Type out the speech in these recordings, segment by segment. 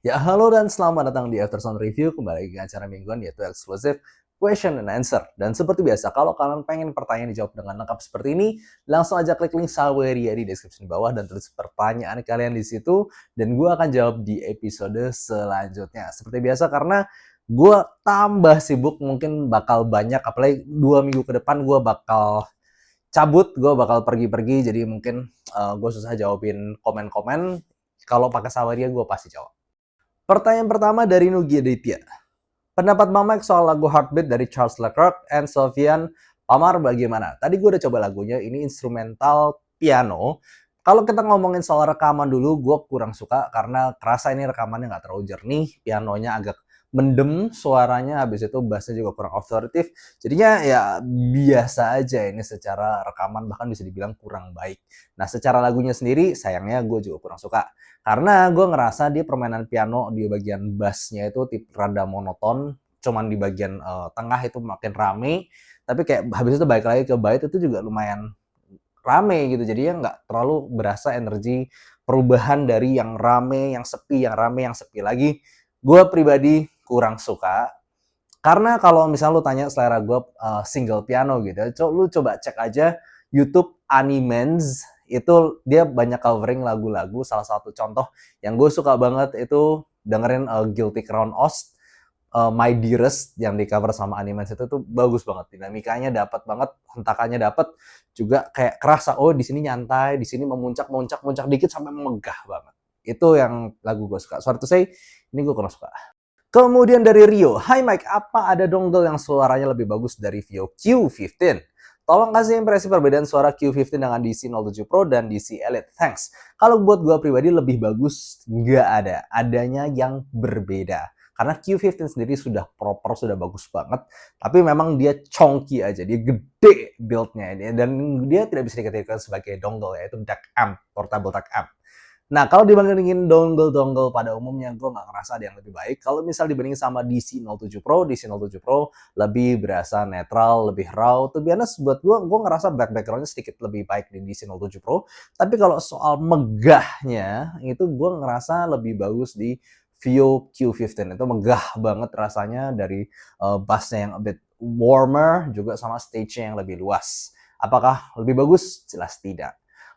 Ya, halo dan selamat datang di Aftersound Review, kembali lagi ke acara mingguan yaitu Exclusive Question and Answer. Dan seperti biasa, kalau kalian pengen pertanyaan dijawab dengan lengkap seperti ini, langsung aja klik link Saweria di deskripsi bawah dan tulis pertanyaan kalian di situ, dan gue akan jawab di episode selanjutnya. Seperti biasa, karena gue tambah sibuk, mungkin bakal banyak, apalagi 2 minggu ke depan gue bakal cabut, gue bakal pergi-pergi, jadi mungkin gue susah jawabin komen-komen. Kalau pakai Saweria gue pasti jawab. Pertanyaan pertama dari Nugi Aditya. Pendapat Bang Mike soal lagu Heartbeat dari Charles Leclerc and Sofyan Pamar bagaimana? Tadi gue udah coba lagunya, ini instrumental piano. Kalau kita ngomongin soal rekaman dulu, gue kurang suka karena kerasa ini rekamannya nggak terlalu jernih, pianonya agak mendem suaranya, habis itu bassnya juga kurang authoritative. Jadinya ya biasa aja ini secara rekaman, bahkan bisa dibilang kurang baik. Nah, secara lagunya sendiri sayangnya gue juga kurang suka. Karena gue ngerasa dia permainan piano di bagian bassnya itu rada monoton, cuman di bagian tengah itu makin rame, tapi kayak habis itu balik lagi ke bait itu juga lumayan rame gitu, jadinya nggak terlalu berasa energi perubahan dari yang rame, yang sepi, yang rame, yang sepi lagi. Gue pribadi kurang suka, karena kalau misalnya lu tanya selera gue single piano gitu, lu coba cek aja YouTube Animens, itu dia banyak covering lagu-lagu. Salah satu contoh yang gue suka banget itu dengerin Guilty Crown Ost, My Dearest yang di cover sama Animens itu tuh bagus banget, dinamikanya dapat banget, hentakannya dapat, juga kayak kerasa oh di sini nyantai, di sini memuncak dikit sampai megah banget. Itu yang lagu gue suka. Sorry to say, ini gue kurang suka. Kemudian dari Rio, "Hai Mike, apa ada dongle yang suaranya lebih bagus dari Vio Q15? Tolong kasih impresi perbedaan suara Q15 dengan DC07 Pro dan DC Elite. Thanks." Kalau buat gue pribadi lebih bagus nggak ada, adanya yang berbeda. Karena Q15 sendiri sudah proper, sudah bagus banget, tapi memang dia chonky aja, dia gede build-nya, dan dia tidak bisa dikategorikan sebagai dongle, yaitu DAC amp, portable DAC amp. Nah, kalau dibandingin dongle-dongle pada umumnya, gue nggak ngerasa ada yang lebih baik. Kalau misal dibandingin sama DC07 Pro, DC07 Pro lebih berasa netral, lebih raw. To be honest, buat gue ngerasa background-nya sedikit lebih baik di DC07 Pro. Tapi kalau soal megahnya, itu gue ngerasa lebih bagus di Vio Q15. Itu megah banget rasanya dari bassnya yang a bit warmer, juga sama stage-nya yang lebih luas. Apakah lebih bagus? Jelas tidak.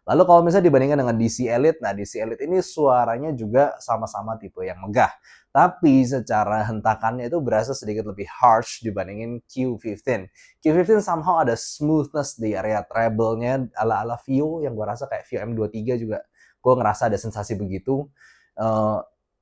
Lalu kalau misalnya dibandingkan dengan DC Elite, nah DC Elite ini suaranya juga sama-sama tipe yang megah. Tapi secara hentakannya itu berasa sedikit lebih harsh dibandingin Q15. Q15 somehow ada smoothness di area treble-nya ala-ala Vio, yang gue rasa kayak Vio M23 juga. Gue ngerasa ada sensasi begitu.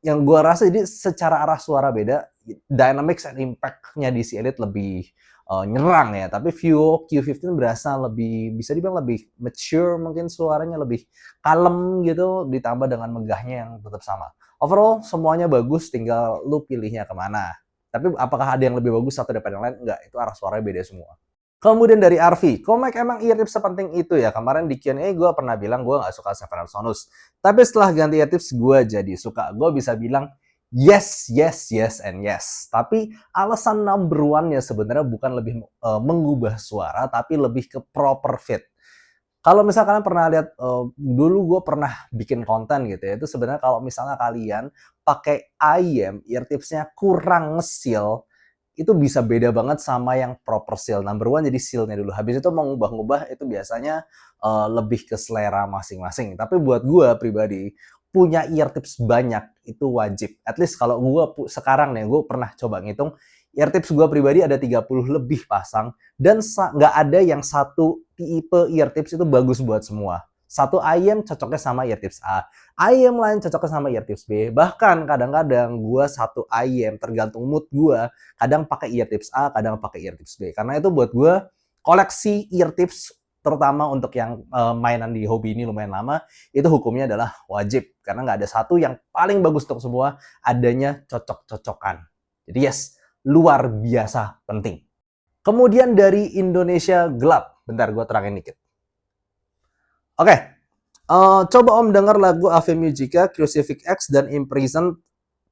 Yang gue rasa jadi secara arah suara beda, dynamics and impact-nya DC Elite lebih nyerang ya, tapi Vio Q15 berasa lebih, bisa dibilang lebih mature, mungkin suaranya lebih kalem gitu, ditambah dengan megahnya yang tetap sama. Overall semuanya bagus, tinggal lu pilihnya kemana. Tapi apakah ada yang lebih bagus satu daripada yang lain? Enggak, itu arah suaranya beda semua. Kemudian dari Arfi, "Komek emang eartips sepenting itu ya? Kemarin di Q&A gue pernah bilang gue nggak suka Seven Sonus. Tapi setelah ganti eartips gue jadi suka." Gue bisa bilang yes, yes, yes, and yes. Tapi alasan number one-nya sebenarnya bukan lebih mengubah suara, tapi lebih ke proper fit. Kalau misalnya kalian pernah lihat, dulu gue pernah bikin konten gitu ya, itu sebenarnya kalau misalnya kalian pakai IEM, eartips-nya kurang nge-seal, itu bisa beda banget sama yang proper seal. Number one jadi seal-nya dulu. Habis itu mau ngubah-ngubah itu biasanya lebih ke selera masing-masing. Tapi buat gue pribadi, punya ear tips banyak itu wajib. At least kalau gue sekarang nih, gue pernah coba ngitung, ear tips gue pribadi ada 30 lebih pasang, dan nggak ada yang satu tipe ear tips itu bagus buat semua. Satu IEM cocoknya sama ear tips A, IEM lain cocoknya sama ear tips B. Bahkan kadang-kadang gue satu IEM tergantung mood gue, kadang pakai ear tips A, kadang pakai ear tips B. Karena itu buat gue koleksi ear tips, terutama untuk yang mainan di hobi ini lumayan lama, itu hukumnya adalah wajib. Karena nggak ada satu yang paling bagus untuk semua, adanya cocok-cocokan. Jadi yes, luar biasa penting. Kemudian dari Indonesia Gelap, bentar gue terangin dikit. Oke, coba Om dengar lagu Ave Musica, Crucifix X, dan Imprison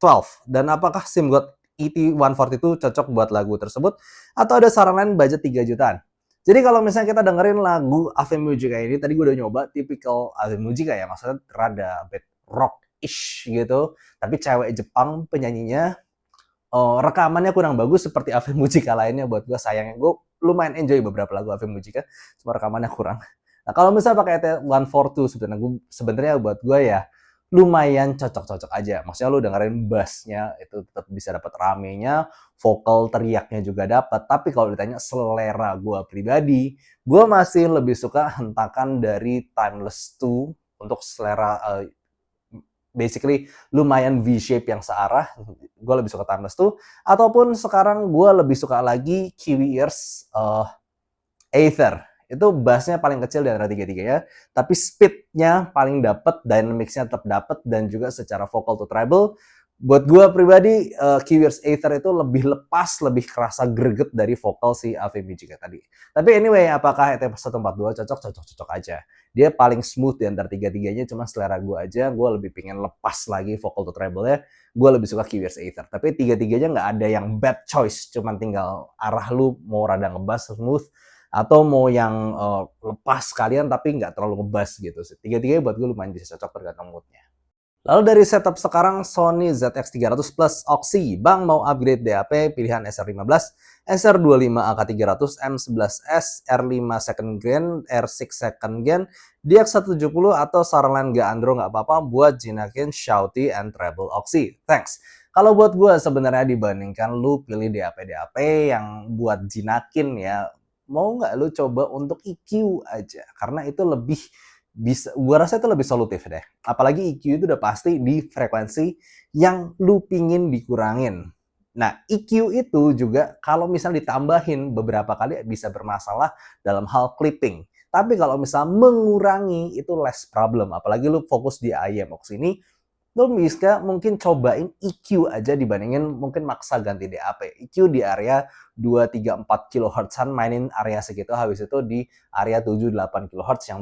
12. Dan apakah SIM God ET142 cocok buat lagu tersebut? Atau ada saran lain budget 3 jutaan? Jadi kalau misalnya kita dengerin lagu Ave Musica ini, tadi gue udah nyoba tipikal Ave Musica ya, maksudnya rada bit rock ish gitu, tapi cewek Jepang penyanyinya. Rekamannya kurang bagus seperti Ave Mujika lainnya buat gue, sayangnya gue lumayan enjoy beberapa lagu Ave Mujika, cuma rekamannya kurang. Nah kalau misalnya pakai ET142 sebenarnya buat gue ya lumayan cocok-cocok aja. Maksudnya lu dengerin bassnya itu tetap bisa dapat ramenya, vokal teriaknya juga dapat. Tapi kalau ditanya selera gue pribadi, gue masih lebih suka hentakan dari Timeless 2 untuk selera basically lumayan V-shape yang searah. Gue lebih suka Timeless 2. Ataupun sekarang gue lebih suka lagi Kiwi Ears Aether. Itu bassnya paling kecil di antara tiga-tiganya, tapi speednya paling dapet, dynamicsnya tetap dapet, dan juga secara vocal to treble, buat gue pribadi, Kiwi Ears Aether itu lebih lepas, lebih kerasa greget dari vokal si Ave Mujika tadi. Tapi anyway, apakah ET142 cocok? Cocok-cocok aja. Dia paling smooth di antara tiga-tiganya, cuma selera gue aja, gue lebih pengen lepas lagi vocal to treble-nya, gue lebih suka Kiwi Ears Aether. Tapi tiga-tiganya nggak ada yang bad choice, cuma tinggal arah lu mau rada ngebass smooth, atau mau yang lepas sekalian tapi nggak terlalu ngebass gitu sih. Tiga-tiganya buat gue lumayan bisa cocok tergantung moodnya. Lalu dari setup sekarang Sony ZX300 Plus Oxy. Bang mau upgrade DAP pilihan SR15, SR25AK300, M11S, R5 second gen, R6 second gen, DX170 atau saran nggak Andro nggak apa-apa buat jinakin shouty and treble Oxy. Thanks. Kalau buat gue sebenarnya dibandingkan lu pilih DAP-DAP yang buat jinakin ya, mau nggak lu coba untuk EQ aja, karena itu lebih bisa, gua rasa itu lebih solutif deh. Apalagi EQ itu udah pasti di frekuensi yang lu pingin dikurangin. Nah, EQ itu juga kalau misal ditambahin beberapa kali bisa bermasalah dalam hal clipping. Tapi kalau misal mengurangi itu less problem. Apalagi lu fokus di IMOX ini, lo bisa mungkin cobain EQ aja dibandingin mungkin maksa ganti DAP. EQ di area 2, 3, 4 kHz-an, mainin area segitu, habis itu di area 7, 8 kHz yang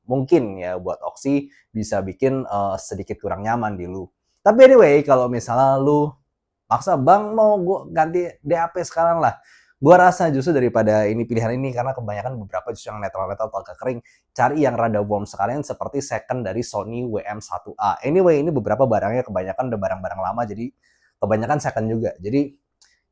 mungkin ya buat Oxy bisa bikin sedikit kurang nyaman di lu. Tapi anyway, kalau misalnya lu maksa, bang mau gue ganti DAP sekarang lah, gue rasa justru daripada ini pilihan ini, karena kebanyakan beberapa justru yang netral-netral atau agak kering, cari yang rada warm sekalian seperti second dari Sony WM1A. Anyway, ini beberapa barangnya kebanyakan udah barang-barang lama, jadi kebanyakan second juga. Jadi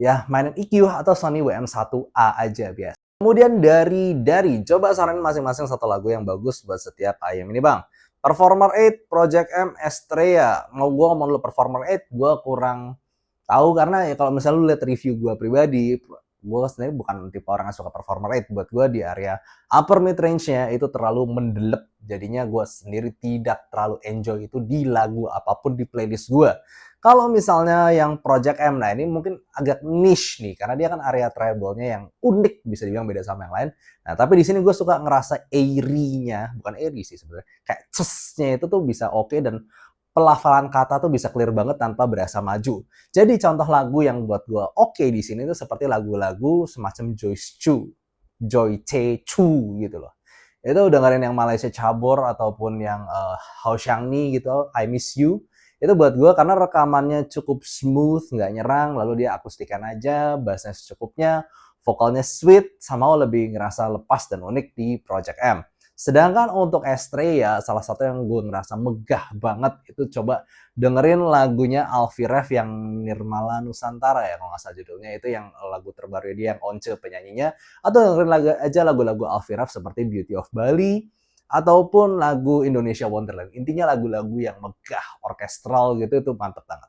ya mainin EQ atau Sony WM1A aja biasa. Kemudian dari coba saranin masing-masing satu lagu yang bagus buat setiap ayam ini bang. Performer 8, Project M, Estrella. Mau gue ngomong dulu Performer 8, gue kurang tahu karena ya kalau misalnya lu lihat review gue pribadi, gue sebenarnya bukan tipe orang yang suka Performer 8. Buat gue di area upper mid range-nya itu terlalu mendelep, jadinya gue sendiri tidak terlalu enjoy itu di lagu apapun di playlist gue. Kalau misalnya yang Project M, nah ini mungkin agak niche nih, karena dia kan area treble-nya yang unik, bisa dibilang beda sama yang lain. Nah, tapi di sini gue suka ngerasa airy-nya, bukan airy sih sebenarnya, kayak cess-nya itu tuh bisa oke, dan pelafalan kata tuh bisa clear banget tanpa berasa maju. Jadi contoh lagu yang buat gue oke di sini tuh seperti lagu-lagu semacam Joyce Chu, Joy Che Chu gitu loh. Itu dengerin yang Malaysia Cabor ataupun yang How Xiang Ni gitu, I Miss You. Itu buat gue karena rekamannya cukup smooth, nggak nyerang, lalu dia akustikan aja, bassnya secukupnya, vokalnya sweet, sama lebih ngerasa lepas dan unik di Project M. Sedangkan untuk Estrella, salah satu yang gue ngerasa megah banget itu coba dengerin lagunya Alfie Rev yang Nirmala Nusantara ya, kalau nggak salah judulnya, itu yang lagu terbaru dia yang Once penyanyinya, atau dengerin lagu-lagu Alfie Rev seperti Beauty of Bali, ataupun lagu Indonesia Wonderland. Intinya lagu-lagu yang megah, orkestral gitu, itu mantep banget.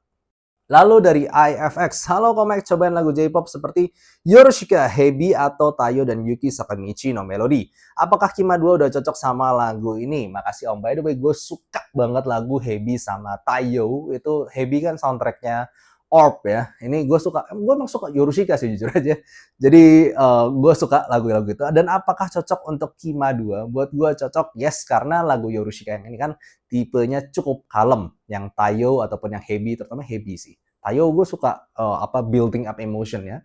Lalu dari IFX, halo Komek, cobain lagu J-pop seperti Yorushika, Hebi, atau Tayo dan Yuki Sakamichi no Melody. Apakah Kima 2 udah cocok sama lagu ini? Makasih Om. By the way, gue suka banget lagu Hebi sama Tayo. Itu Hebi kan soundtracknya Orb ya. Ini gue emang suka Yorushika sih jujur aja. Jadi gue suka lagu-lagu itu. Dan apakah cocok untuk Kima 2? Buat gue cocok, yes, karena lagu Yorushika yang ini kan tipenya cukup kalem. Yang Tayo ataupun yang Hebi, terutama Hebi sih. Tayo gue suka building up emotion ya.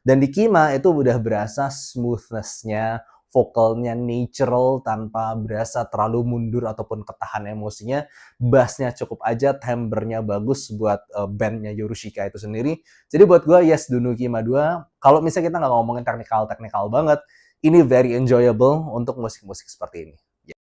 Dan di Kima itu udah berasa smoothness-nya, vokalnya natural tanpa berasa terlalu mundur ataupun ketahan emosinya. Bassnya cukup aja, timbre-nya bagus buat bandnya Yorushika itu sendiri. Jadi buat gue yes, Dunu Kima 2. Kalau misalnya kita nggak ngomongin teknikal banget, ini very enjoyable untuk musik-musik seperti ini.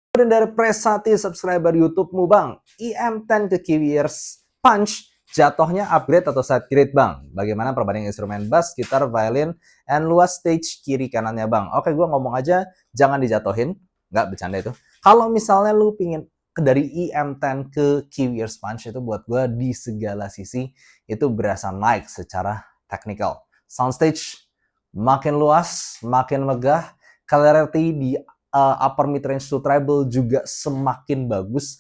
Kemudian dari Presati subscriber YouTube-mu Bang, IM10 ke Kiwi Ears Punch jatuhnya upgrade atau side grade Bang? Bagaimana perbandingan instrumen bass, gitar, violin, and luas stage kiri kanannya Bang? Oke, gue ngomong aja, jangan dijatuhin. Nggak, bercanda itu. Kalau misalnya lu pingin dari IM10 ke Kiwi Ears Punch, itu buat gue di segala sisi itu berasa naik secara technical. Soundstage makin luas, makin megah, clarity di upper mid range to treble juga semakin bagus,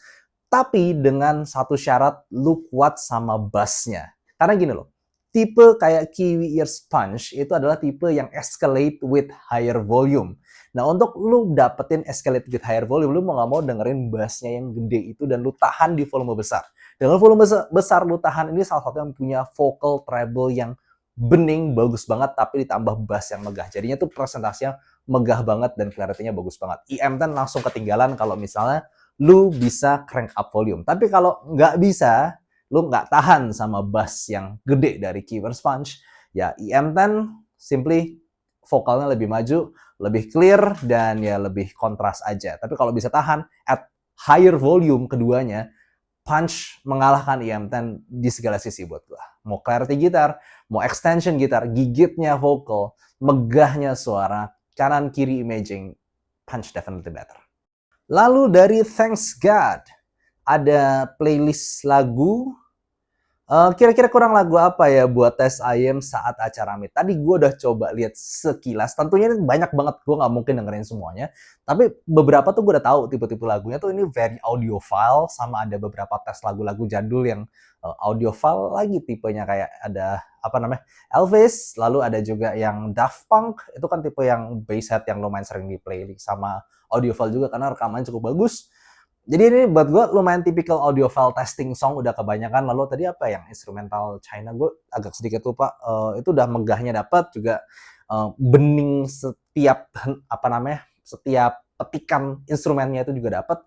tapi dengan satu syarat, lu kuat sama bassnya. Karena gini loh, tipe kayak Kiwi Ears Punch itu adalah tipe yang escalate with higher volume. Nah, untuk lu dapetin escalate with higher volume, lu mau nggak mau dengerin bassnya yang gede itu dan lu tahan di volume besar. Dengan volume besar lu tahan, ini salah satu yang punya vocal treble yang bening, bagus banget, tapi ditambah bass yang megah. Jadinya tuh presentasinya megah banget dan clarity-nya bagus banget. IM10 langsung ketinggalan kalau misalnya lu bisa crank up volume. Tapi kalau nggak bisa, lu nggak tahan sama bass yang gede dari Kiwi Ears Punch, ya IM10 simply vokalnya lebih maju, lebih clear, dan ya lebih kontras aja. Tapi kalau bisa tahan at higher volume keduanya, Punch mengalahkan IM10 di segala sisi buat gua. Mau clarity gitar, mau extension gitar, gigitnya vokal, megahnya suara, kanan kiri imaging, Punch definitely better. Lalu dari Thanks God, ada playlist lagu. Kira-kira kurang lagu apa ya buat tes ayam saat acara meet? Tadi gue udah coba lihat sekilas. Tentunya ini banyak banget, gue nggak mungkin dengerin semuanya. Tapi beberapa tuh gue udah tahu tipe-tipe lagunya tuh ini very audiophile, sama ada beberapa tes lagu-lagu jadul yang audiophile lagi tipenya, kayak ada apa namanya Elvis, lalu ada juga yang Daft Punk, itu kan tipe yang bass head yang lumayan sering di playlist sama audiophile juga karena rekamannya cukup bagus. Jadi ini buat gue lumayan tipikal audiophile testing song, udah kebanyakan. Lalu tadi apa yang instrumental China, gue agak sedikit lupa. Itu udah megahnya dapat juga, bening setiap apa namanya setiap petikan instrumennya itu juga dapat.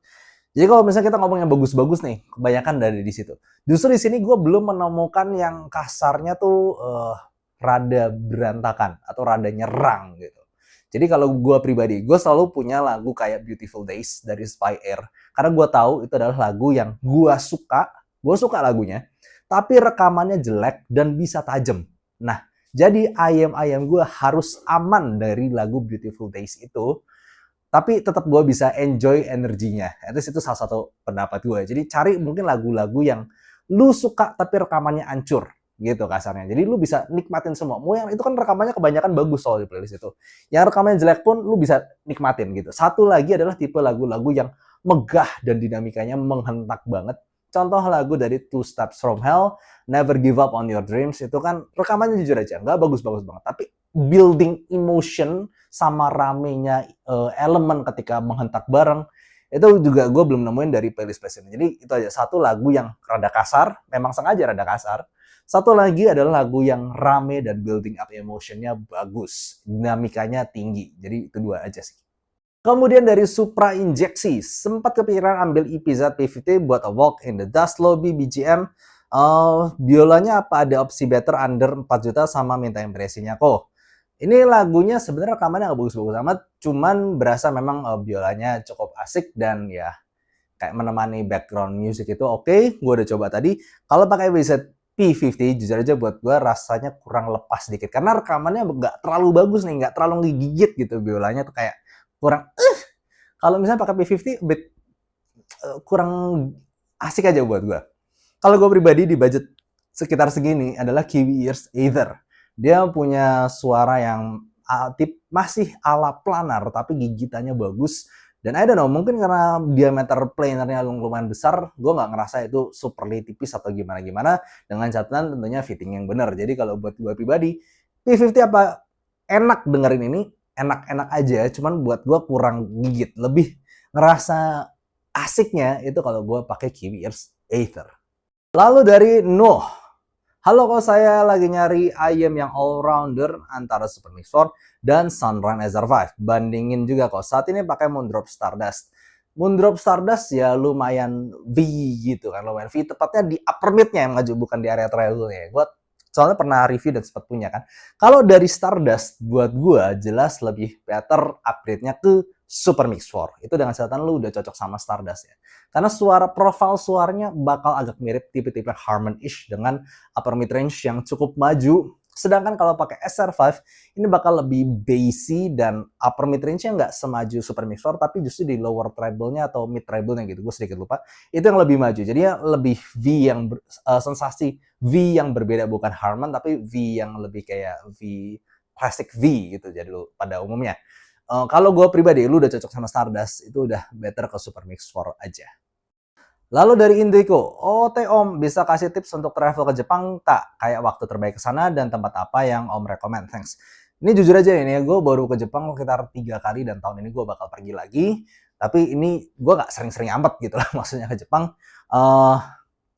Jadi kalau misalnya kita ngomong yang bagus-bagus nih, kebanyakan dari di situ. Justru di sini gue belum menemukan yang kasarnya tuh rada berantakan atau rada nyerang gitu. Jadi kalau gue pribadi, gue selalu punya lagu kayak Beautiful Days dari Spy Air. Karena gue tahu itu adalah lagu yang gue suka lagunya, tapi rekamannya jelek dan bisa tajam. Nah, jadi ayam-ayam gue harus aman dari lagu Beautiful Days itu, tapi tetap gue bisa enjoy energinya. Itu salah satu pendapat gue. Jadi cari mungkin lagu-lagu yang lu suka tapi rekamannya hancur gitu kasarnya. Jadi lu bisa nikmatin semua. Mau yang itu kan rekamannya kebanyakan bagus soal di playlist itu. Yang rekamannya jelek pun lu bisa nikmatin gitu. Satu lagi adalah tipe lagu-lagu yang megah dan dinamikanya menghentak banget. Contoh lagu dari Two Steps From Hell, Never Give Up On Your Dreams, itu kan rekamannya jujur aja nggak bagus-bagus banget, tapi building emotion sama ramenya elemen ketika menghentak bareng, itu juga gue belum nemuin dari playlist ini. Jadi itu aja, satu lagu yang rada kasar, memang sengaja rada kasar. Satu lagi adalah lagu yang rame dan building up emotionnya bagus, dinamikanya tinggi. Jadi itu dua aja sih. Kemudian dari Supra Injeksi, sempat kepikiran ambil EPZ P50 buat A Walk in the Dust Lobby BGM. Biolanya apa ada opsi better under 4 juta sama minta impresinya kok. Ini lagunya sebenarnya rekamannya nggak bagus-bagus amat, cuman berasa memang biolanya cukup asik dan ya kayak menemani background music itu oke. Gue udah coba tadi. Kalau pakai EPZ P50, jujur aja buat gue rasanya kurang lepas sedikit. Karena rekamannya nggak terlalu bagus nih, nggak terlalu ngegigit gitu. Biolanya tuh kayak kurang kalau misalnya pakai P50 kurang asik aja buat gue. Kalau gue pribadi di budget sekitar segini adalah Kiwi Ears Aether. Dia punya suara yang masih ala planar tapi gigitannya bagus. Dan I don't know, mungkin karena diameter planernya lumayan besar, gue nggak ngerasa itu superly tipis atau gimana-gimana. Dengan catatan tentunya fitting yang benar. Jadi kalau buat gue pribadi, P50 apa enak dengerin ini, enak-enak aja, cuman buat gue kurang gigit. Lebih ngerasa asiknya itu kalau gue pakai Kiwi Ears Aether. Lalu dari Noh, halo, kok saya lagi nyari ayam yang all-rounder antara Super Mix 4 dan Sunrun SR5. Bandingin juga kok, saat ini pakai Moondrop Stardust. Moondrop Stardust ya lumayan V gitu kan, lumayan V, tepatnya di upper mid-nya yang maju, bukan di area treble-nya. Gue soalnya pernah review dan sempat punya kan. Kalau dari Stardust, buat gue jelas lebih better upgrade-nya ke Super Mix 4. Itu dengan catatan lu udah cocok sama Stardust ya. Karena profile suaranya bakal agak mirip tipe-tipe Harmon-ish dengan upper mid range yang cukup maju. Sedangkan kalau pakai SR5, ini bakal lebih bassy dan upper mid range-nya nggak semaju Super Mix 4, tapi justru di lower treble-nya atau mid treble-nya gitu. Gue sedikit lupa. Itu yang lebih maju. Jadinya lebih V yang sensasi V yang berbeda, bukan Harman, tapi V yang lebih kayak V plastic V gitu. Jadi lu pada umumnya. Kalau gue pribadi, lu udah cocok sama Stardust, itu udah better ke Super Mix 4 aja. Lalu dari Indeko, "Oke Om, bisa kasih tips untuk travel ke Jepang tak? Kayak waktu terbaik ke sana dan tempat apa yang Om recommend? Thanks." Ini jujur aja ini ya, gue baru ke Jepang sekitar 3 kali dan tahun ini gue bakal pergi lagi. Tapi ini gue gak sering-sering amat gitu lah maksudnya ke Jepang. Uh,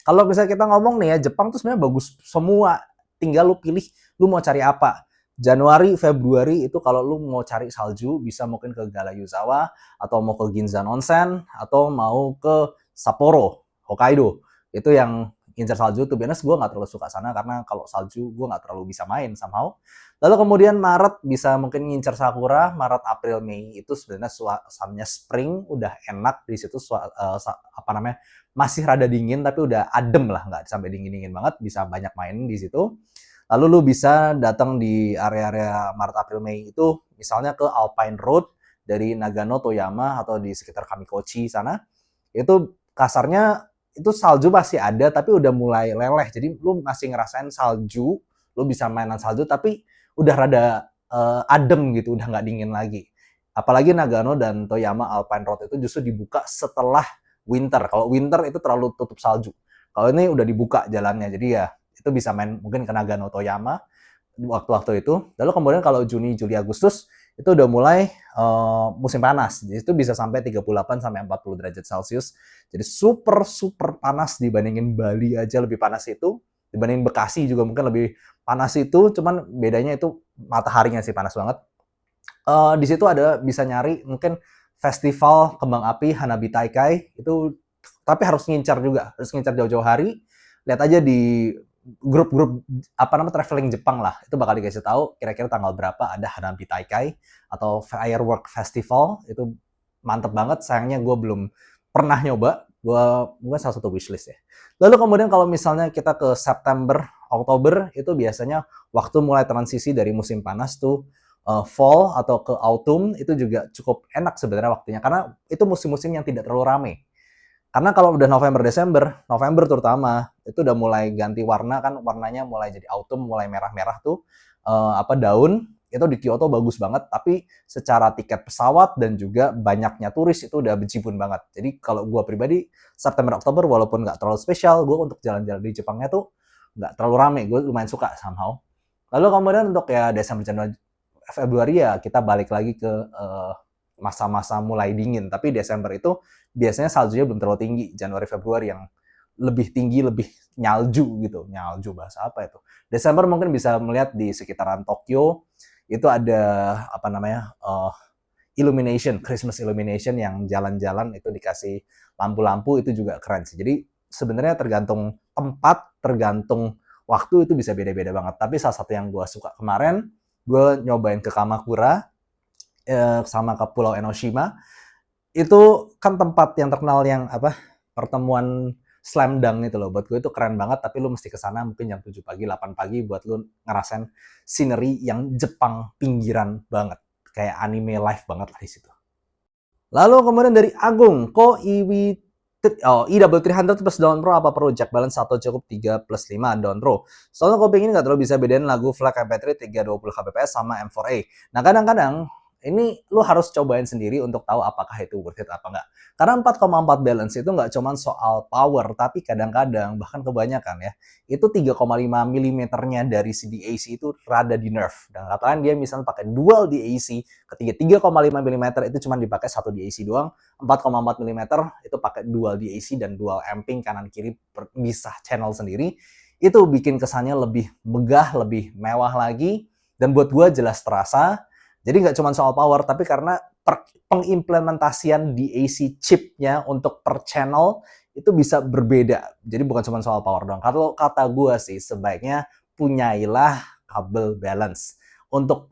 Kalau misalnya kita ngomong nih ya, Jepang tuh sebenarnya bagus semua. Tinggal lu pilih, lu mau cari apa. Januari, Februari itu kalau lu mau cari salju, bisa mungkin ke Galayuzawa, atau mau ke Ginzan Onsen, atau mau ke Sapporo, Hokkaido. Itu yang incer salju tuh. Biasanya gue nggak terlalu suka sana karena kalau salju gue nggak terlalu bisa main somehow. Lalu kemudian Maret bisa mungkin ngincer Sakura, Maret, April, Mei itu sebenarnya suasananya spring, udah enak di situ apa namanya masih rada dingin tapi udah adem lah, nggak sampai dingin-dingin banget, bisa banyak main di situ. Lalu lu bisa datang di area-area Maret, April, Mei itu misalnya ke Alpine Road dari Nagano, Toyama atau di sekitar Kamikochi sana. Itu kasarnya itu salju masih ada tapi udah mulai leleh. Jadi lu masih ngerasain salju, lu bisa mainan salju tapi udah rada adem gitu, udah nggak dingin lagi. Apalagi Nagano dan Toyama Alpine Road itu justru dibuka setelah winter. Kalau winter itu terlalu tutup salju. Kalau ini udah dibuka jalannya, jadi ya itu bisa main mungkin ke Nagano Toyama waktu-waktu itu. Lalu kemudian kalau Juni, Juli, Agustus itu udah mulai musim panas. Jadi itu bisa sampai 38 sampai 40 derajat Celcius. Jadi super panas dibandingin Bali aja lebih panas itu. Dibandingin Bekasi juga mungkin lebih panas itu, cuman bedanya itu mataharinya sih panas banget. Di situ ada bisa nyari mungkin festival kembang api Hanabi Taikai itu, tapi harus ngincar juga, harus ngincar jauh-jauh hari. Lihat aja di grup-grup apa namanya traveling Jepang lah, itu bakal dikasih tahu kira-kira tanggal berapa ada Hanabi Taikai atau firework festival. Itu mantep banget. Sayangnya gue belum pernah nyoba. Gue mungkin salah satu wishlist ya. Lalu kemudian kalau misalnya kita ke September, Oktober itu biasanya waktu mulai transisi dari musim panas tuh fall atau ke autumn, itu juga cukup enak sebenarnya waktunya karena itu musim-musim yang tidak terlalu ramai. Karena kalau udah November, Desember, November terutama, itu udah mulai ganti warna kan, warnanya mulai jadi autumn, mulai merah-merah tuh, daun, itu di Kyoto bagus banget, tapi secara tiket pesawat dan juga banyaknya turis itu udah bejibun banget. Jadi kalau gue pribadi, September, Oktober, walaupun nggak terlalu spesial, gue untuk jalan-jalan di Jepangnya tuh nggak terlalu rame, gue lumayan suka somehow. Lalu kemudian untuk ya Desember, Januari, Februari ya kita balik lagi ke masa-masa mulai dingin. Tapi Desember itu biasanya saljunya belum terlalu tinggi. Januari, Februari yang lebih tinggi, lebih nyalju gitu. Nyalju bahasa apa itu? Desember mungkin bisa melihat di sekitaran Tokyo itu ada apa namanya illumination, Christmas illumination yang jalan-jalan itu dikasih lampu-lampu, itu juga keren sih. Jadi sebenarnya tergantung tempat, tergantung waktu, itu bisa beda-beda banget. Tapi salah satu yang gue suka kemarin, gue nyobain ke Kamakura sama ke Pulau Enoshima. Itu kan tempat yang terkenal yang apa, pertemuan slam dunk itu loh. Buat gue itu keren banget, tapi lu mesti ke sana mungkin jam 7 pagi, 8 pagi buat lu ngerasain scenery yang Jepang pinggiran banget. Kayak anime live banget lah di situ. Lalu kemudian dari Agung, kok EW300 plus down pro apa perlu jack balance atau cukup 3 plus 5 down pro? Soalnya gue pengen nggak terlalu bisa bedain lagu FLAC MP3 320 kbps sama M4A. Nah kadang-kadang ini lu harus cobain sendiri untuk tahu apakah itu worth it apa enggak. Karena 4,4 balance itu nggak cuma soal power, tapi kadang-kadang, bahkan kebanyakan ya, itu 3,5 mm-nya dari si DAC itu rada di nerf. Dan katakan dia misalnya pakai dual DAC, ketiga 3,5 mm itu cuma dipakai satu DAC doang, 4,4 mm itu pakai dual DAC dan dual amping kanan kiri bisa channel sendiri. Itu bikin kesannya lebih megah, lebih mewah lagi, dan buat gue jelas terasa. Jadi nggak cuma soal power, tapi karena pengimplementasian DAC chipnya untuk per channel itu bisa berbeda. Jadi bukan cuma soal power doang. Kalau kata gue sih sebaiknya punyailah kabel balance. Untuk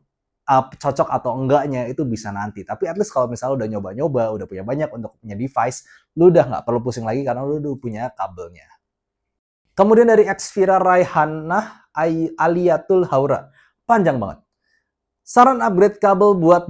cocok atau enggaknya itu bisa nanti. Tapi at least kalau misalnya udah nyoba-nyoba, udah punya banyak untuk punya device, lu udah nggak perlu pusing lagi karena lu udah punya kabelnya. Kemudian dari Xvira Raihanah Aliatul Haura. Panjang banget. Saran upgrade kabel buat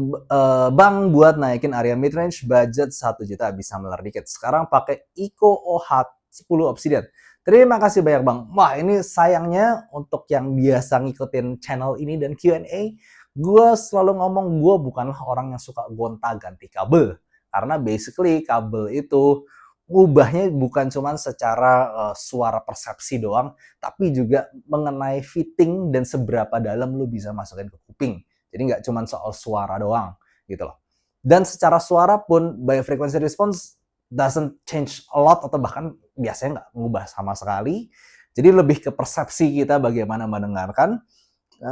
Bang buat naikin area midrange budget 1 juta bisa meler dikit. Sekarang pakai Eco OH10 Obsidian. Terima kasih banyak Bang. Wah ini sayangnya untuk yang biasa ngikutin channel ini dan Q&A, gue selalu ngomong gue bukanlah orang yang suka gonta-ganti kabel. Karena basically kabel itu ubahnya bukan cuma secara suara persepsi doang, tapi juga mengenai fitting dan seberapa dalam lu bisa masukin ke kuping. Jadi nggak cuma soal suara doang gitu loh. Dan secara suara pun biofrequency response doesn't change a lot atau bahkan biasanya nggak ngubah sama sekali. Jadi lebih ke persepsi kita bagaimana mendengarkan.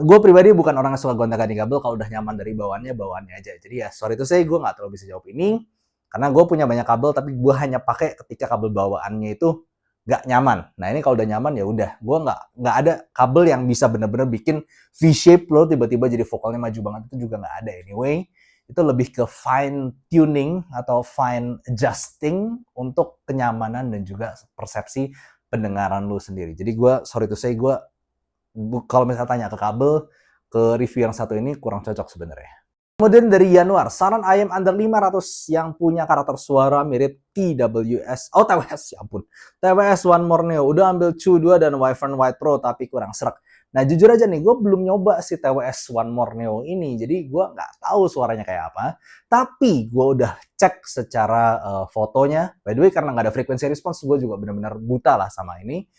Gue pribadi bukan orang yang suka gonta-ganti kabel, kalau udah nyaman dari bawaannya aja. Jadi ya sorry itu saya gue nggak terlalu bisa jawab ini. Karena gue punya banyak kabel, tapi gue hanya pakai ketika kabel bawaannya itu nggak nyaman. Nah ini kalau udah nyaman ya udah, gue nggak ada kabel yang bisa bener-bener bikin V-shape lo tiba-tiba jadi vokalnya maju banget, itu juga nggak ada. Anyway, itu lebih ke fine tuning atau fine adjusting untuk kenyamanan dan juga persepsi pendengaran lo sendiri. Jadi gue sorry to say gue kalau misalnya tanya ke kabel, ke review yang satu ini kurang cocok sebenarnya. Kemudian dari Januar, saran ayam under 500 yang punya karakter suara mirip TWS, TWS, ya ampun. TWS One More Neo, udah ambil Chu 2 dan Wyvern White Pro tapi kurang serak. Nah jujur aja nih, gue belum nyoba si TWS One More Neo ini, jadi gue nggak tahu suaranya kayak apa. Tapi gue udah cek secara fotonya, by the way karena nggak ada frequency response, gue juga benar-benar buta lah sama ini.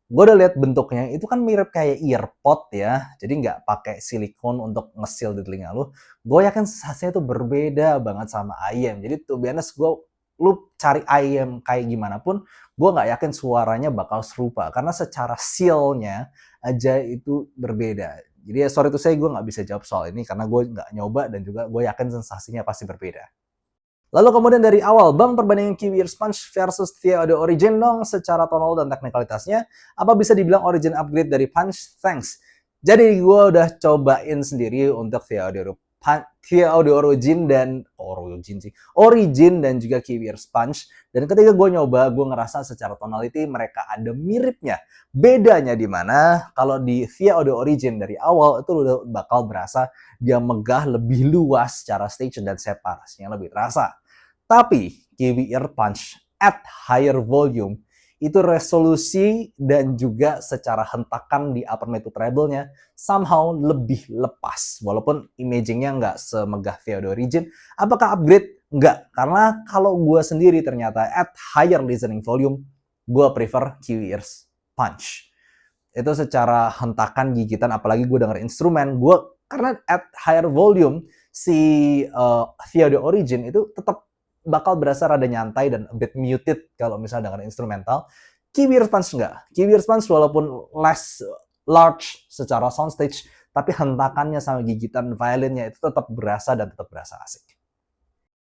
Gue udah lihat bentuknya, itu kan mirip kayak earpod ya, jadi nggak pakai silikon untuk nge-seal di telinga lu. Gue yakin sensasinya tuh berbeda banget sama ayam. Jadi tuh biasanya lu cari ayam kayak gimana pun, gue nggak yakin suaranya bakal serupa karena secara seal-nya aja itu berbeda. Jadi ya sorry tuh saya gue nggak bisa jawab soal ini karena gue nggak nyoba dan juga gue yakin sensasinya pasti berbeda. Lalu kemudian dari awal, Bang perbandingan Kiwi Ear Sponge versus Thea Audio Origin dong secara tonal dan teknikalitasnya. Apa bisa dibilang Origin upgrade dari Punch? Thanks. Jadi gue udah cobain sendiri untuk Thea Audio Origin dan Origin dan juga Kiwi Ear Sponge. Dan ketika gue nyoba, gue ngerasa secara tonality mereka ada miripnya. Bedanya di mana? Kalau di Thea Audio Origin dari awal itu udah bakal berasa dia megah lebih luas secara stage dan separasinya lebih terasa. Tapi Kiwi Ear Punch at higher volume itu resolusi dan juga secara hentakan di upper mid to treble-nya somehow lebih lepas. Walaupun imagingnya nggak semegah Thea Audio Origin. Apakah upgrade? Nggak. Karena kalau gue sendiri ternyata at higher listening volume, gue prefer Kiwi Ear Punch. Itu secara hentakan gigitan, apalagi gue denger instrumen, karena at higher volume si Thea Audio Origin itu tetap bakal berasa rada nyantai dan a bit muted kalau misalnya dengan instrumental. Kiwi Ear Sponge enggak. Kiwi Ear Sponge walaupun less large secara soundstage, tapi hentakannya sama gigitan violinnya itu tetap berasa dan tetap berasa asik.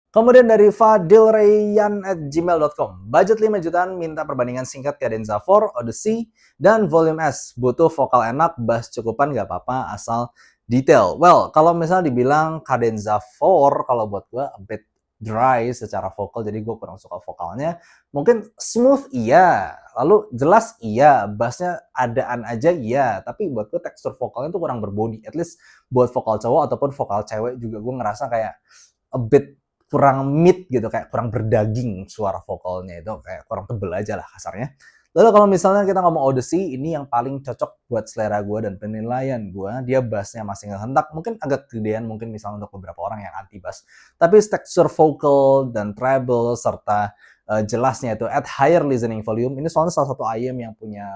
Kemudian dari fadilrayan@gmail.com. Budget 5 jutaan, minta perbandingan singkat Cadenza 4, Odyssey, dan Volume S. Butuh vokal enak, bass cukupan nggak apa-apa, asal detail. Well, kalau misalnya dibilang Cadenza 4, kalau buat gue a bit dry secara vokal, jadi gue kurang suka vokalnya. Mungkin smooth iya, lalu jelas iya, bassnya adaan aja iya, tapi buat gue tekstur vokalnya tuh kurang berbody. At least buat vokal cowok ataupun vokal cewek juga gue ngerasa kayak a bit kurang mid gitu, kayak kurang berdaging suara vokalnya itu, kayak kurang tebel aja lah kasarnya. Lalu kalau misalnya kita ngomong Odyssey, ini yang paling cocok buat selera gue dan penilaian gue. Dia bassnya masih ngehentak, mungkin agak gedean mungkin misalnya untuk beberapa orang yang anti bass. Tapi tekstur vocal dan treble serta jelasnya itu at higher listening volume. Ini soalnya salah satu IEM yang punya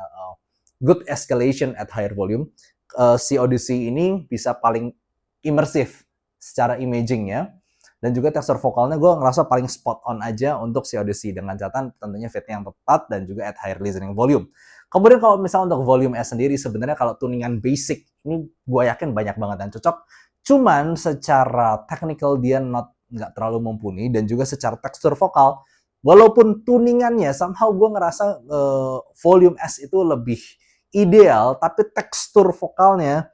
good escalation at higher volume. Si Odyssey ini bisa paling imersif secara imagingnya. Dan juga tekstur vokalnya gue ngerasa paling spot on aja untuk si Odyssey dengan catatan tentunya fitnya yang tepat dan juga at higher listening volume. Kemudian kalau misalnya untuk volume S sendiri sebenarnya kalau tuningan basic ini gue yakin banyak banget yang cocok. Cuman secara technical dia nggak terlalu mumpuni dan juga secara tekstur vokal walaupun tuningannya somehow gue ngerasa volume S itu lebih ideal, tapi tekstur vokalnya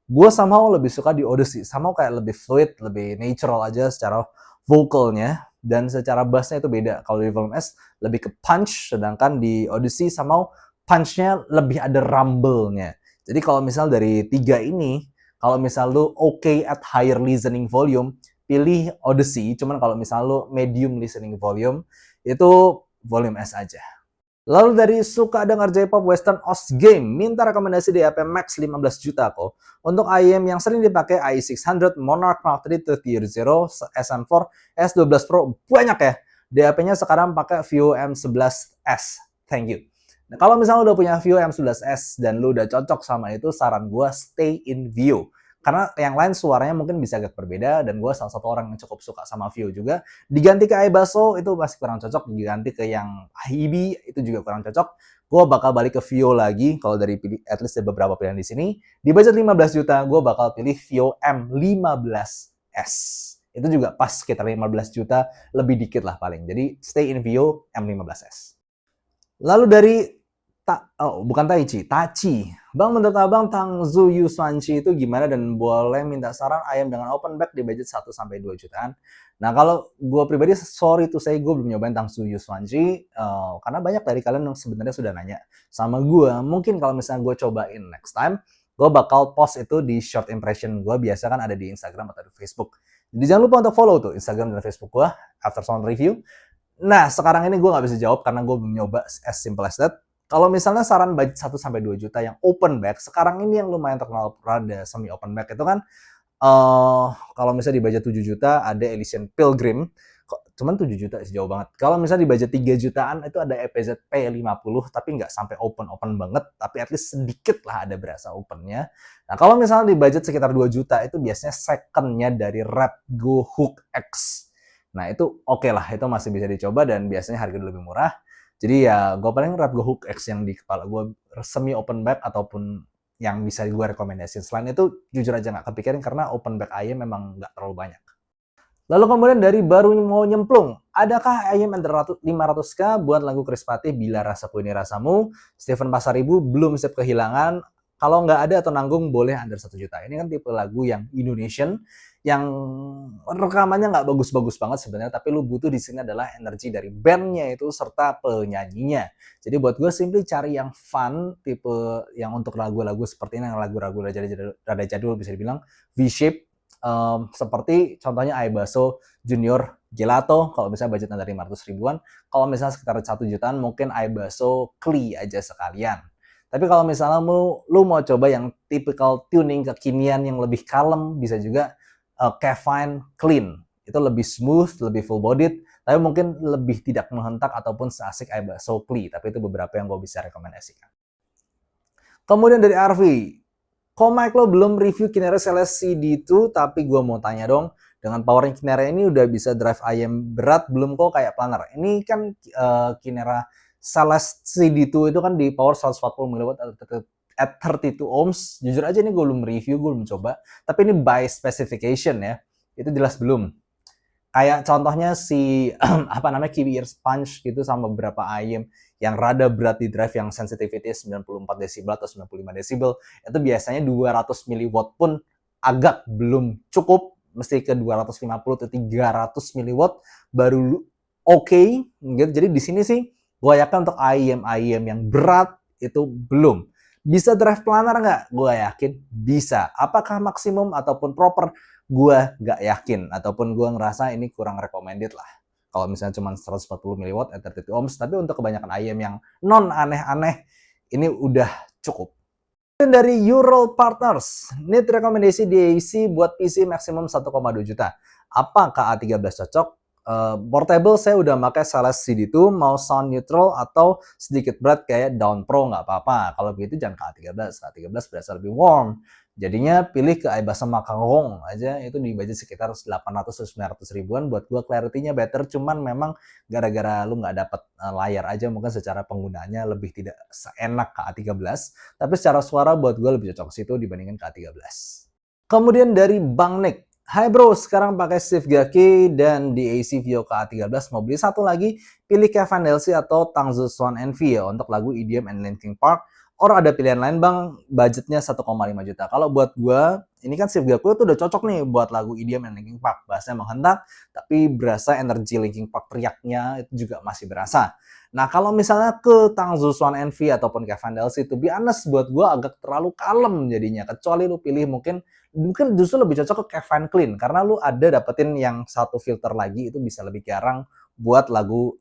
gue somehow lebih suka di Odyssey. Somehow kayak lebih fluid, lebih natural aja secara vokalnya. Dan secara bassnya itu beda. Kalau di Volume S lebih ke punch, sedangkan di Odyssey somehow punch-nya lebih ada rumble-nya. Jadi kalau misal dari tiga ini, kalau misal lu okay at higher listening volume, pilih Odyssey. Cuman kalau misal lu medium listening volume, itu Volume S aja. Lalu dari suka dengar J-pop Western OST Game, minta rekomendasi DAP Max 15 juta kok. Untuk IEM yang sering dipakai i600, Monarch Mark III 30, SM4, S12 Pro, banyak ya. DAP-nya sekarang pakai Vio M11S. Thank you. Nah, kalau misalnya udah punya Vio M11S dan lu udah cocok sama itu, saran gue stay in Vio. Karena yang lain suaranya mungkin bisa agak berbeda, dan gue salah satu orang yang cukup suka sama Vio juga. Diganti ke iBasso itu masih kurang cocok, diganti ke yang Hibi itu juga kurang cocok. Gue bakal balik ke Vio lagi, kalau dari at least ada beberapa pilihan di sini. Di budget 15 juta, gue bakal pilih Vio M15S. Itu juga pas sekitar 15 juta, lebih dikit lah paling. Jadi stay in Vio M15S. Lalu dari bukan Tachi. Bang, menurut abang Tangzu Yuswanci itu gimana, dan boleh minta saran ayam dengan open back di budget 1-2 jutaan. Nah, kalau gue pribadi, sorry tuh saya gue belum nyobain Tangzu Yuswanci, karena banyak dari kalian yang sebenarnya sudah nanya sama gue. Mungkin kalau misalnya gue cobain next time, gue bakal post itu di short impression gue, biasa kan ada di Instagram atau di Facebook. Jadi jangan lupa untuk follow tuh Instagram dan Facebook gue, Aftersound Review. Nah, sekarang ini gue nggak bisa jawab karena gue belum nyoba, as simple as that. Kalau misalnya saran budget 1-2 juta yang open back, sekarang ini yang lumayan terkenal rada semi open back itu kan, kalau misalnya di budget 7 juta ada Elysian Pilgrim, cuman 7 juta sih jauh banget. Kalau misalnya di budget 3 jutaan itu ada EPZ P50, tapi nggak sampai open banget, tapi at least sedikit lah ada berasa opennya. Nah, kalau misalnya di budget sekitar 2 juta itu biasanya second-nya dari Rap Go Hook X. Nah, itu oke lah, itu masih bisa dicoba dan biasanya harganya lebih murah. Jadi ya gue paling Rap Go Hook X yang di kepala gue semi open back ataupun yang bisa gue rekomendasiin. Selain itu jujur aja nggak kepikiran karena open back IEM memang nggak terlalu banyak. Lalu kemudian dari baru mau nyemplung, adakah IEM under 500k buat lagu Chris Patih Bila Rasaku Ini Rasamu? Stephen Pasaribu belum siap kehilangan. Kalau nggak ada atau nanggung boleh under 1 juta. Ini kan tipe lagu yang Indonesian, yang rekamannya nggak bagus-bagus banget sebenarnya, tapi lu butuh di sini adalah energi dari bandnya itu serta penyanyinya. Jadi buat gue simply cari yang fun, tipe yang untuk lagu-lagu seperti ini, yang lagu-lagu rada jadul bisa dibilang V-shape, seperti contohnya iBasso Junior Gelato. Kalau misalnya budgetnya dari 500 ribuan, kalau misalnya sekitar 1 jutaan mungkin iBasso Klee aja sekalian. Tapi kalau misalnya lu mau coba yang typical tuning kekinian yang lebih kalem, bisa juga Kevin Clean. Itu lebih smooth, lebih full bodied, tapi mungkin lebih tidak menghentak ataupun seasik iBasso Klee. Tapi itu beberapa yang gue bisa rekomendasikan. Kemudian dari Arvi, kok Mike lo belum review Kinera Celeste CD2, tapi gue mau tanya dong, dengan power Kinera ini udah bisa drive IEM berat belum kok kayak planner? Ini kan Kinera Celeste CD2 itu kan di power 140 mW at 32 ohms. Jujur aja ini gue belum review, gue belum coba. Tapi ini by specification ya, itu jelas belum. Kayak contohnya si Kiwi Ear Sponge gitu sama beberapa IEM yang rada berat di drive yang sensitivity 94 desibel atau 95 desibel, itu biasanya 200 mW pun agak belum cukup, mesti ke 250 atau 300 mW baru oke, gitu. Jadi di sini sih gue yakin untuk IEM yang berat itu belum. Bisa drive planar nggak? Gue yakin bisa. Apakah maksimum ataupun proper? Gue nggak yakin. Ataupun gue ngerasa ini kurang recommended lah. Kalau misalnya cuma 140 mW at 32 ohms. Tapi untuk kebanyakan IEM yang non aneh-aneh, ini udah cukup. Dan dari Ural Partners, need rekomendasi DAC buat PC maksimum 1,2 juta. Apakah A13 cocok? Portable saya udah pakai Celeste CD2, mau sound neutral atau sedikit berat kayak Down Pro nggak apa-apa. Kalau begitu jangan ke A13, A13 berasa lebih warm. Jadinya pilih ke iBasso Macaron aja, itu di budget sekitar 800-900 ribuan. Buat gue clarity-nya better, cuman memang gara-gara lu nggak dapet layar aja, mungkin secara penggunaannya lebih tidak seenak ke A13. Tapi secara suara buat gue lebih cocok situ dibandingkan ke A13. Kemudian dari Bang Nick, hai bro, sekarang pakai Shift Gaki dan DAC Vio K13, mau beli satu lagi, pilih Kevin Delcy atau Tangzu Swan NV ya untuk lagu EDM and Linkin Park. Or ada pilihan lain bang, budgetnya 1,5 juta. Kalau buat gue, ini kan Steve Gakuya tuh udah cocok nih buat lagu EDM dan Linkin Park. Bassnya menghentak, tapi berasa energi Linkin Park teriaknya itu juga masih berasa. Nah kalau misalnya ke Tang Swan NV ataupun Kevin Delcy, to be honest buat gue agak terlalu kalem jadinya. Kecuali lu pilih mungkin justru lebih cocok ke Kevin Clean. Karena lu ada dapetin yang satu filter lagi, itu bisa lebih jarang buat lagu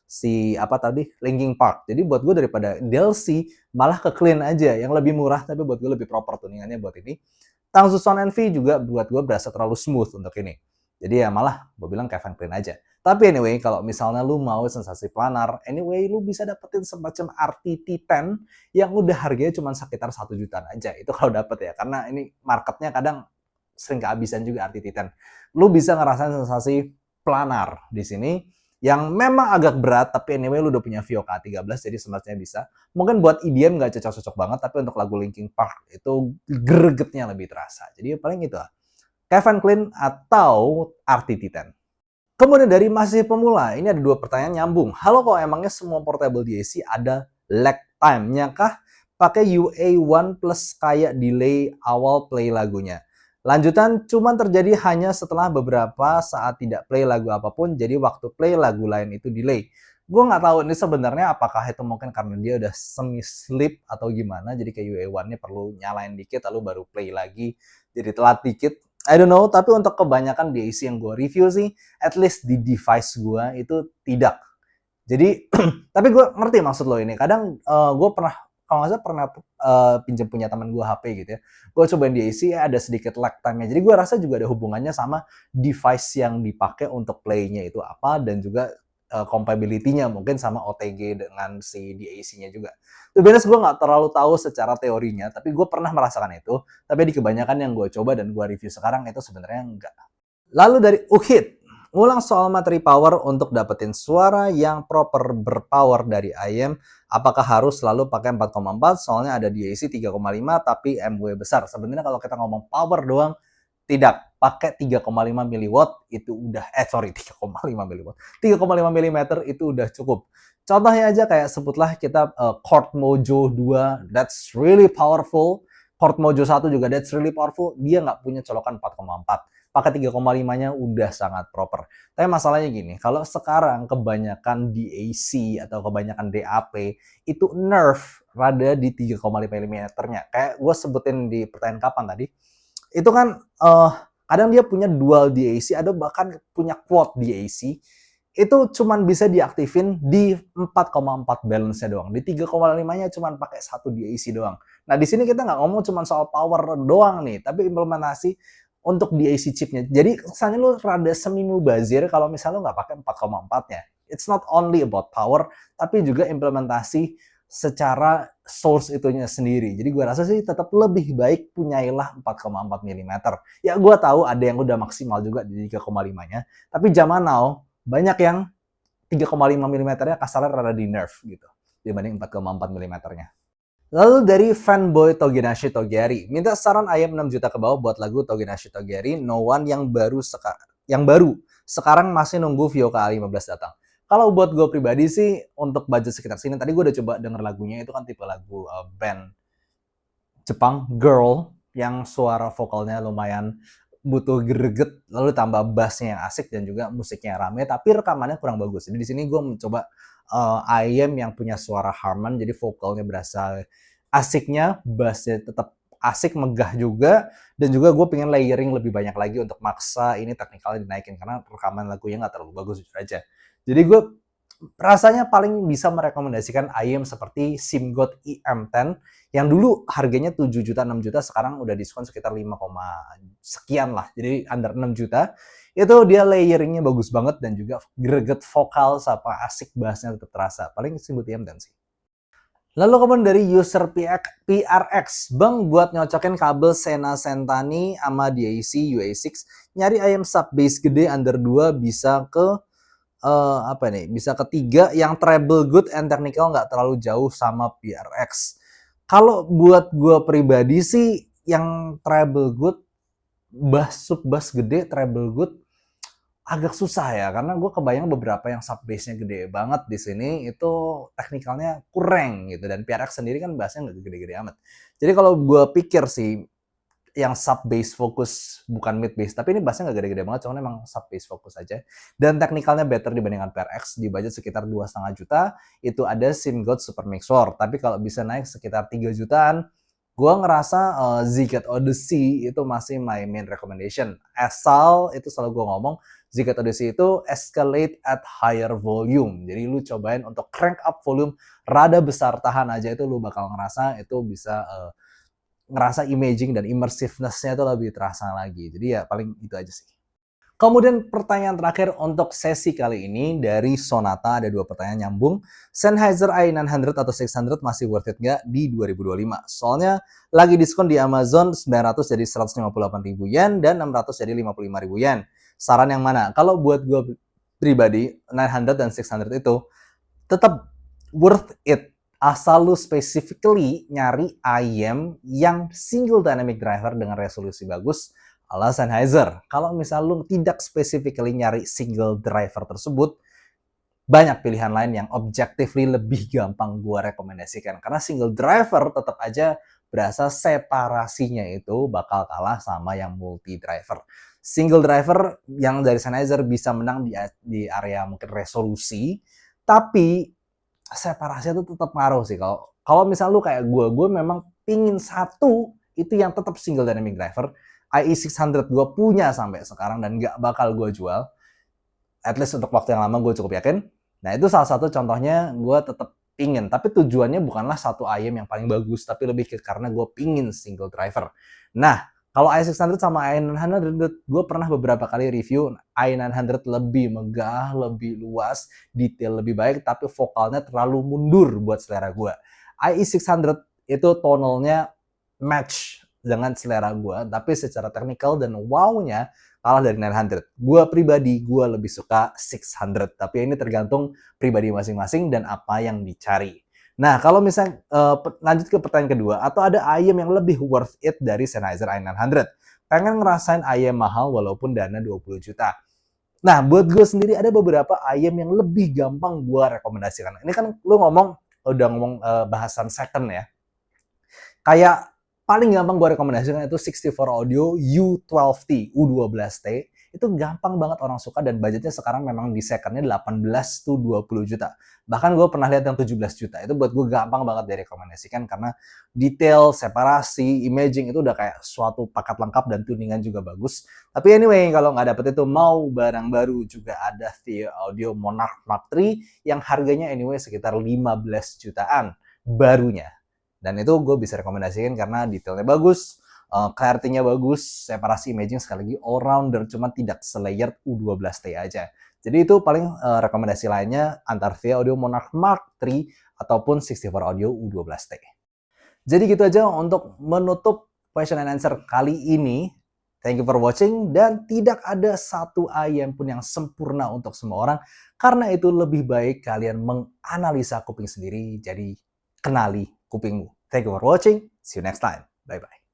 si apa tadi Linkin Park. Jadi buat gue daripada Delcy malah ke Clean aja yang lebih murah tapi buat gue lebih proper tuningannya buat ini. Tang Swan NV juga buat gue berasa terlalu smooth untuk ini. Jadi ya malah gue bilang Kevin Clean aja. Tapi anyway, kalau misalnya lu mau sensasi planar, anyway lu bisa dapetin semacam RTT10 yang udah harganya cuma sekitar 1 jutaan aja. Itu kalau dapet ya, karena ini marketnya kadang sering kehabisan juga RTT10. Lu bisa ngerasain sensasi planar di sini yang memang agak berat, tapi anyway lu udah punya Vio K13, jadi semestinya bisa. Mungkin buat EDM nggak cocok-cocok banget, tapi untuk lagu Linkin Park itu gregetnya lebih terasa. Jadi paling itu lah. Kevin Clean atau RTT10. Kemudian dari masih pemula, ini ada 2 pertanyaan nyambung. Halo, kok emangnya semua portable DAC ada lag time-nya kah? Pakai UA1 plus kayak delay awal play lagunya. Lanjutan cuman terjadi hanya setelah beberapa saat tidak play lagu apapun, jadi waktu play lagu lain itu delay. Gue nggak tahu ini sebenarnya apakah itu mungkin karena dia udah semi sleep atau gimana, jadi kayak UA1-nya perlu nyalain dikit lalu baru play lagi, jadi telat dikit. I don't know, tapi untuk kebanyakan DAC yang gue review sih, at least di device gue itu tidak. Jadi, tapi gue ngerti maksud lo ini. Kadang gue pernah, kalau nggak salah pernah pinjam punya teman gue HP gitu ya. Gue cobain DAC, ada sedikit lag time-nya. Jadi gue rasa juga ada hubungannya sama device yang dipakai untuk play-nya itu apa, dan juga compatibility-nya mungkin sama OTG dengan si DAC-nya juga. Itu beres gue nggak terlalu tahu secara teorinya, tapi gue pernah merasakan itu. Tapi di kebanyakan yang gue coba dan gue review sekarang itu sebenarnya enggak. Lalu dari Uhit, ngulang soal materi power untuk dapetin suara yang proper berpower dari IM, apakah harus selalu pakai 4,4? Soalnya ada DAC 3,5 tapi MW besar. Sebenarnya kalau kita ngomong power doang, tidak. Pakai 3,5 miliwatt itu udah, 3,5 miliwatt. 3,5 mm itu udah cukup. Contohnya aja kayak sebutlah kita Chord Mojo 2, that's really powerful. Chord Mojo 1 juga that's really powerful. Dia nggak punya colokan 4,4. Pakai 3,5-nya udah sangat proper. Tapi masalahnya gini, kalau sekarang kebanyakan DAC atau kebanyakan DAP itu nerf rada di 3,5 mm-nya. Kayak gue sebutin di pertanyaan kapan tadi, itu kan kadang dia punya dual DAC, ada bahkan punya quad DAC. Itu cuman bisa diaktifin di 4,4 balance-nya doang. Di 3,5-nya cuman pakai 1 DAC doang. Nah, di sini kita nggak ngomong cuman soal power doang nih, tapi implementasi untuk DAC chipnya. Jadi kesannya lu rada semi mubazir kalau misalnya lu nggak pakai 4,4-nya. It's not only about power, tapi juga implementasi secara source itunya sendiri. Jadi gue rasa sih tetap lebih baik punyailah 4,4 mm. Ya gue tahu ada yang udah maksimal juga di 3,5-nya, tapi zaman now banyak yang 3,5 mm-nya kasarnya rada di nerf gitu dibanding 4,4 mm-nya. Lalu dari fanboy Togenashi Togiari, minta saran ayam 6 juta ke bawah buat lagu Togenashi Togiari, No One yang baru sekarang masih nunggu Vio K15 datang. Kalau buat gue pribadi sih, untuk budget sekitar sini, tadi gue udah coba denger lagunya, itu kan tipe lagu band Jepang, girl, yang suara vokalnya lumayan butuh greget, lalu tambah bassnya yang asik dan juga musiknya yang rame, tapi rekamannya kurang bagus. Jadi di sini gue mencoba IM yang punya suara Harman, jadi vokalnya berasa asiknya, bassnya tetap asik, megah juga, dan juga gue pengen layering lebih banyak lagi untuk maksa ini teknikalnya dinaikin, karena rekaman lagunya nggak terlalu bagus jujur aja. Jadi gue rasanya paling bisa merekomendasikan IM seperti SIMGOT IM10 yang dulu harganya 7 juta, 6 juta, sekarang udah diskon sekitar 5, sekian lah, jadi under 6 juta. Itu dia layeringnya bagus banget dan juga greget vokal sama asik bassnya tetap terasa. Paling SIMGOT IM10 sih. Lalu kemudian dari user PRX, Bang, buat nyocokin kabel Sena Sentani sama DAC UA6, nyari IM sub bass gede under 2 bisa ke apa nih, bisa ketiga yang treble good and technical nggak terlalu jauh sama PRX. Kalau buat gue pribadi sih yang treble good, bass sub bass gede treble good, agak susah ya, karena gue kebayang beberapa yang sub bass-nya gede banget di sini, itu teknikalnya kurang gitu, dan PRX sendiri kan bass-nya nggak gede-gede amat. Jadi kalau gue pikir sih, yang sub bass fokus bukan mid bass, tapi ini bassnya nggak gede-gede banget, cuman emang sub bass fokus aja. Dan teknikalnya better dibandingkan PRX di budget sekitar 2,5 juta. Itu ada SynGold Super Mixer, tapi kalau bisa naik sekitar 3 jutaan, gue ngerasa Ziget Odyssey itu masih my main recommendation. Asal itu selalu gue ngomong, Ziget Odyssey itu escalate at higher volume. Jadi lu cobain untuk crank up volume rada besar, tahan aja, itu lu bakal ngerasa itu bisa ngerasa imaging dan immersiveness-nya itu lebih terasa lagi. Jadi ya paling itu aja sih. Kemudian pertanyaan terakhir untuk sesi kali ini dari Sonata, ada 2 pertanyaan nyambung. Sennheiser i900 atau 600 masih worth it nggak di 2025? Soalnya lagi diskon di Amazon 900 jadi 158.000 yen dan 600 jadi 55.000 yen. Saran yang mana? Kalau buat gue pribadi, 900 dan 600 itu tetap worth it. Asal lu specifically nyari IM yang single dynamic driver dengan resolusi bagus ala Sennheiser. Kalau misal lu tidak specifically nyari single driver tersebut, banyak pilihan lain yang objectively lebih gampang gua rekomendasikan. Karena single driver tetap aja berasa separasinya itu bakal kalah sama yang multi driver. Single driver yang dari Sennheiser bisa menang di area mungkin resolusi, tapi separasinya tuh tetap ngaruh sih. Kalau misal lu kayak gue memang pingin satu itu yang tetap single dynamic driver. IE600 gue punya sampai sekarang dan nggak bakal gue jual. At least untuk waktu yang lama gue cukup yakin. Nah itu salah satu contohnya gue tetap pingin. Tapi tujuannya bukanlah satu IM yang paling bagus, tapi lebih ke karena gue pingin single driver. Nah, kalau i600 sama i900, gue pernah beberapa kali review i900 lebih megah, lebih luas, detail lebih baik, tapi vokalnya terlalu mundur buat selera gue. IE600 itu tonalnya match dengan selera gue, tapi secara teknikal dan wow-nya kalah dari 900. Gue pribadi, gue lebih suka 600, tapi ini tergantung pribadi masing-masing dan apa yang dicari. Nah, kalau misalnya lanjut ke pertanyaan kedua, atau ada IM yang lebih worth it dari Sennheiser i900? Pengen ngerasain IM mahal walaupun dana 20 juta. Nah, buat gue sendiri ada beberapa IM yang lebih gampang gue rekomendasikan. Ini kan lu udah ngomong bahasan second ya. Kayak paling gampang gue rekomendasikan itu 64 Audio U12T, U12T. Itu gampang banget orang suka dan budgetnya sekarang memang di secondnya 18 to 20 juta. Bahkan gue pernah lihat yang 17 juta. Itu buat gue gampang banget direkomendasikan karena detail, separasi, imaging itu udah kayak suatu paket lengkap dan tuningan juga bagus. Tapi anyway, kalau nggak dapet itu mau barang baru juga ada Theo Audio Monarch Mark III yang harganya anyway sekitar 15 jutaan barunya. Dan itu gue bisa rekomendasikan karena detailnya bagus, clarity-nya bagus, separasi imaging sekali lagi all-rounder, cuma tidak selayered U12T aja. Jadi itu paling rekomendasi lainnya antara Theo Audio Monarch Mark III ataupun 64 Audio U12T. Jadi gitu aja untuk menutup question and answer kali ini. Thank you for watching, dan tidak ada satu IM pun yang sempurna untuk semua orang. Karena itu lebih baik kalian menganalisa kuping sendiri, jadi kenali kupingmu. Thank you for watching. See you next time. Bye-bye.